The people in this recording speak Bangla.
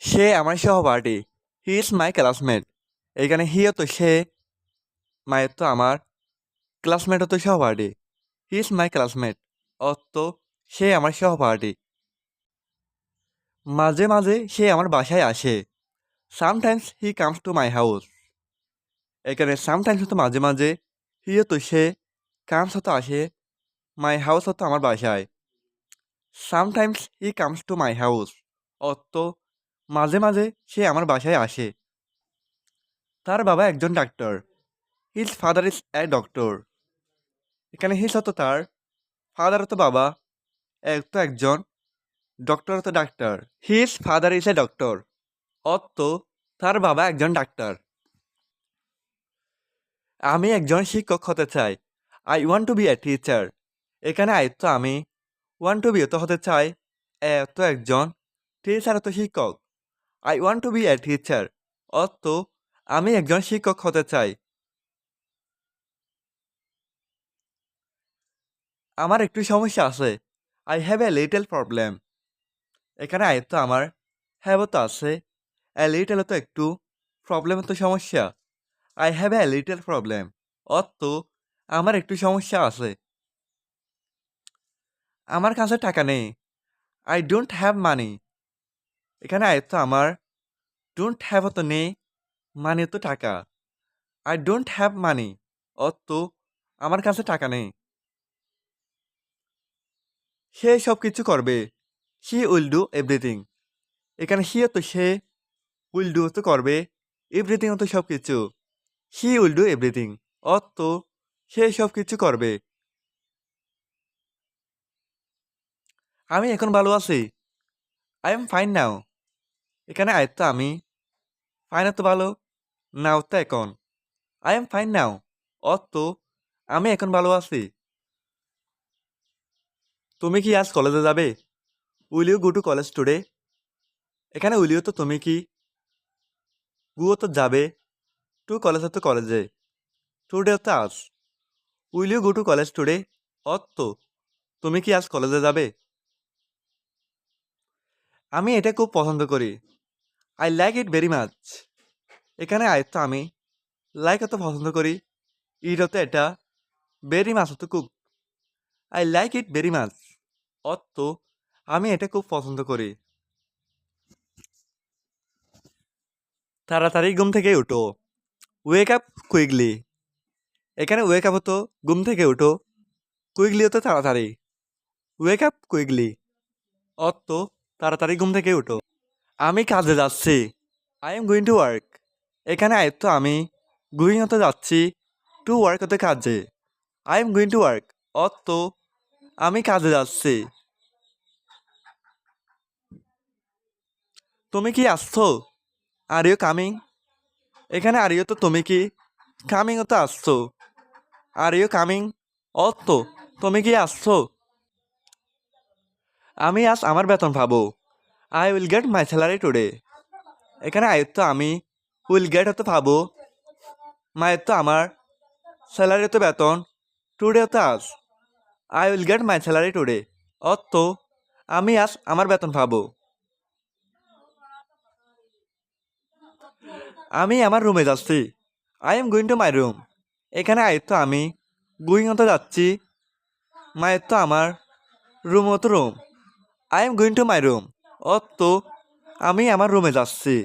সে আমার সহপাঠী। He is my classmate. এখানে হি তো সে, মায়ের তো আমার, ক্লাসমেট তো সহপাঠী। হি ইজ মাই ক্লাসমেট অর্থ সে আমার সহপাঠী। মাঝে মাঝে সে আমার বাসায় আসে। Sometimes he comes to my house. এখানে সামটাইমস হতো মাঝে মাঝে, হি তো সে, কামস হতো আসে, মাই হাউস হতো আমার বাসায়। Sometimes he comes to my house অর্থ মাঝে মাঝে সে আমার বাসায় আসে। তার বাবা একজন doctor. His father is a doctor. এখানে হিজ হতো তার, ফাদার হতো বাবা, একজন, ডক্টর হতো doctor. His father is a doctor অর্থ তার বাবা একজন ডাক্তার। আমি একজন শিক্ষক হতে চাই। I want to be a teacher. এখানে আই তো আমি, ওয়ান্ট টু বি তো হতে চাই, এ তো একজন, টিচার তো শিক্ষক। I want to be a teacher অর্থ আমি একজন শিক্ষক হতে চাই। আমার একটু সমস্যা আছে। I have a little problem. এখানে আই তো আমার, হ্যাভ তো আছে, এ লিটল তো একটু, প্রবলেম তো সমস্যা। I have a little problem অর্থ আমার একটু সমস্যা আছে। আমার কাছে টাকা নেই। I don't have money. এখানে আই তো আমার, ডোন্ট হ্যাভ তো নেই, মানি তো টাকা। আই ডোন্ট হ্যাভ মানি অর্থ আমার কাছে টাকা নেই। সে সব কিছু করবে। She will do everything. এখানে সি তো সে, উইল ডু তো করবে, এভরিথিং তো সব কিছু। শি উইল ডু এভরিথিং অর্থ সে সব কিছু করবে। আমি এখন ভালো আছি। আই এম ফাইন নাও। এখানে আই তো আমি, ফাইন তো ভালো, নাও তো এখন। আই এম ফাইন নাও অর্থ আমি এখন ভালো আছি। তুমি কি আজ কলেজে যাবে? Will you go to college today? এখানে উইল ইউ তো তুমি কি, গো তো যাবে, টু কলেজে তো কলেজে, টুডে তো আজ। Will you go to college today অর্থ তুমি কি আজ কলেজে যাবে? আমি এটা খুব পছন্দ করি। I like it very much. এখানে আয় তো আমি, লাইক তো পছন্দ করি, ইট হতো এটা, ভেরি মাছ হতো খুব। I like it very much অর্থ আমি এটা খুব পছন্দ করি। তাড়াতাড়ি ঘুম থেকে উঠো। Wake up quickly. এখানে ওয়েক আপ হতো ঘুম থেকে উঠো, কুইকলি হতো তাড়াতাড়ি। ওয়েক আপ কুইকলি অর্থ তাড়াতাড়ি ঘুম থেকে উঠো। আমি কাজে যাচ্ছি। I am going to work. এখানে আয় তো আমি, গোয়িং হতে যাচ্ছি, টু ওয়ার্ক হতে কাজে। I am going to work অর্থ আমি কাজে যাচ্ছি। তুমি কি আসছো? Are you coming? এখানে আর ইউ তো তুমি কি, কামিং তো আসছো। আর ইউ কামিং অর্থ তুমি কি আসছো? আমি আজ আমার বেতন পাবো। I will get my salary today. এখানে আই তো আমি, উইল গেট হতো পাবো, মাই তো আমার, স্যালারি তো বেতন, টুডে তো আজ। I will get my salary today অর্থ আমি আজ আমার বেতন পাবো। আমি আমার রুমে যাচ্ছি। I am going to my room. এখানে আই তো আমি, গোয়িং হতে যাচ্ছি, মাই তো আমার, রুম হতো room. I am going to my room অর্থ আমি আমার রুমে যাচ্ছি।